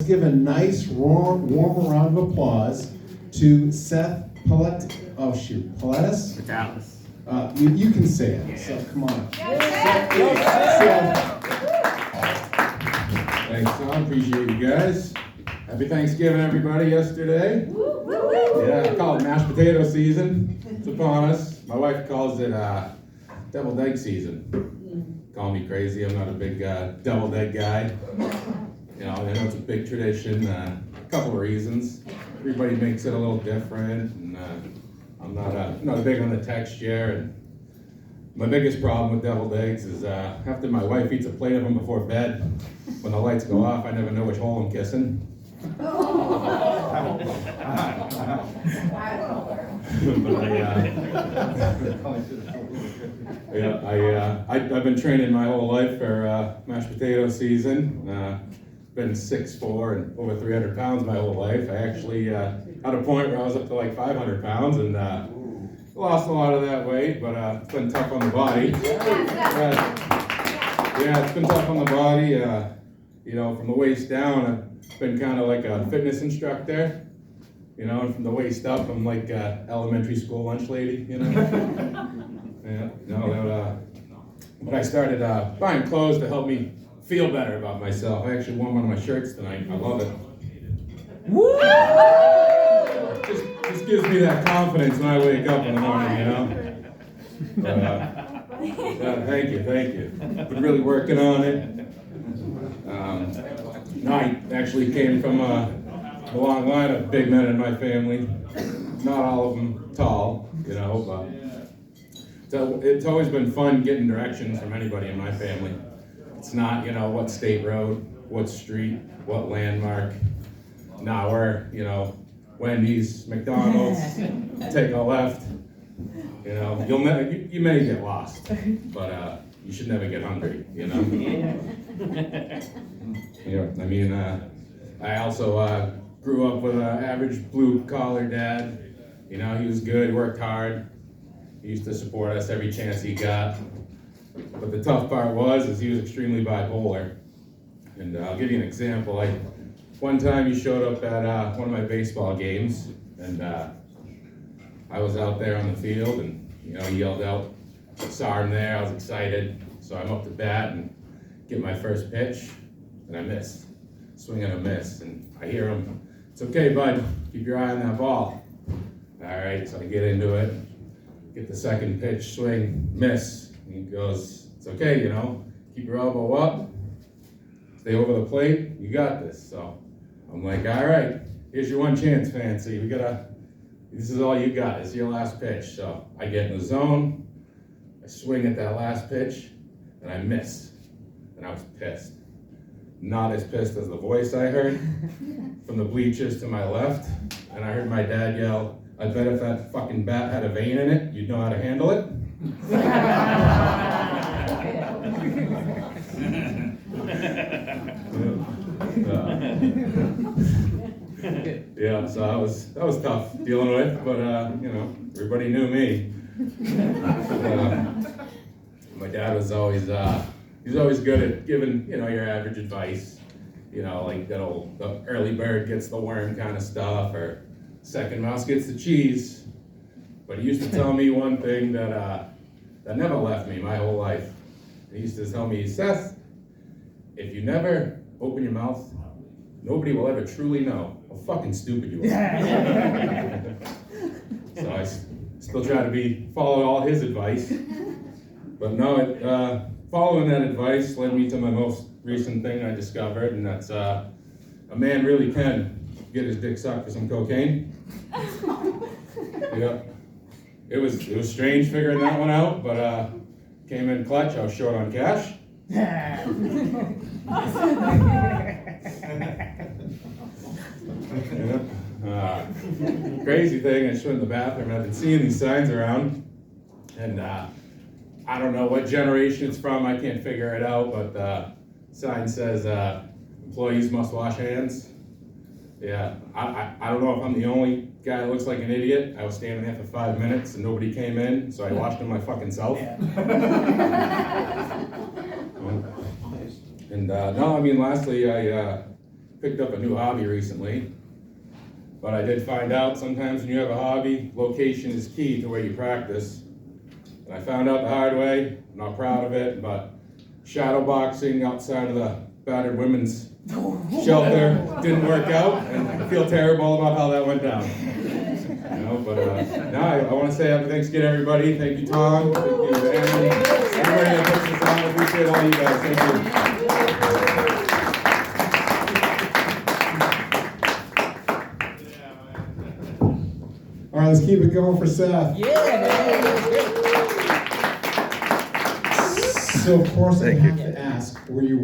give a nice, warm round of applause to Seth Paletis? You can say it, so come on. Thanks, Tom. Appreciate you guys. Happy Thanksgiving, everybody, yesterday. Yeah, I call it mashed potato season. It's upon us. My wife calls it deviled egg season. Call me crazy. I'm not a big deviled egg guy. You know, I know it's a big tradition. A couple of reasons. Everybody makes it a little different, and I'm not big on the texture. And my biggest problem with deviled eggs is after my wife eats a plate of them before bed, when the lights go off, I never know which hole I'm kissing. I've been training my whole life for mashed potato season. Been 6'4" and over 300 pounds my whole life. I actually had a point where I was up to like 500 pounds and lost a lot of that weight, but it's been tough on the body. Yeah, it's been tough on the body. You know, from the waist down, I've been kind of like a fitness instructor. You know, and from the waist up, I'm like elementary school lunch lady. You know. Yeah. No, but I started buying clothes to help me feel better about myself. I actually wore one of my shirts tonight. I love it. Woo! Just gives me that confidence when I wake up in the morning, you know? Thank you. Been really working on it. I actually came from a long line of big men in my family. Not all of them tall, you know, but so it's always been fun getting directions from anybody in my family. It's not, you know, what state road, what street, what landmark. Now we're, you know, Wendy's, McDonald's, take a left. You know, you may get lost, but you should never get hungry, you know? Yeah, I mean, I also grew up with an average blue-collar dad. You know, he was good, worked hard. He used to support us every chance he got. But the tough part is he was extremely bipolar. And I'll give you an example. One time he showed up at one of my baseball games, and I was out there on the field, and you know, he yelled out. I saw him there, I was excited. So I'm up to bat and get my first pitch, and I miss. Swing and a miss, and I hear him, "It's okay, bud, keep your eye on that ball." All right, so I get into it, get the second pitch, swing, miss. And he goes, "It's okay, you know, keep your elbow up, stay over the plate, you got this." So I'm like, "All right, here's your one chance, Fancy. This is all you got, it's your last pitch." So I get in the zone, I swing at that last pitch, and I miss. And I was pissed. Not as pissed as the voice I heard from the bleachers to my left. And I heard my dad yell, "I bet if that fucking bat had a vein in it, you'd know how to handle it." Yeah, so that was tough dealing with, but you know, everybody knew me. My dad was always he's always good at giving, you know, your average advice, you know, like the early bird gets the worm kind of stuff, or second mouse gets the cheese. But he used to tell me one thing that never left me my whole life. He used to tell me, "Seth, if you never open your mouth, nobody will ever truly know how fucking stupid you are." So I still try to follow all his advice. But no, following that advice led me to my most recent thing I discovered, and that's a man really can get his dick sucked for some cocaine. Yeah. It was strange figuring that one out, but came in clutch. I was short on cash. Crazy thing, I stood in the bathroom. I've been seeing these signs around, and I don't know what generation it's from. I can't figure it out, but the sign says employees must wash hands. Yeah, I don't know if I'm the only guy that looks like an idiot. I was standing there for 5 minutes and nobody came in, so I washed them my fucking self. Yeah. And no, I mean, lastly, I picked up a new hobby recently. But I did find out sometimes when you have a hobby, location is key to where you practice. And I found out the hard way, I'm not proud of it, but shadow boxing outside of the battered women's shelter didn't work out, and I feel terrible about how that went down. You know, but no, I want to say happy Thanksgiving, everybody. Thank you, Tom. Thank you, Andy. Everybody that puts this on, I appreciate all you guys. Thank you. All right, let's keep it going for Seth. So of course I have to ask, were you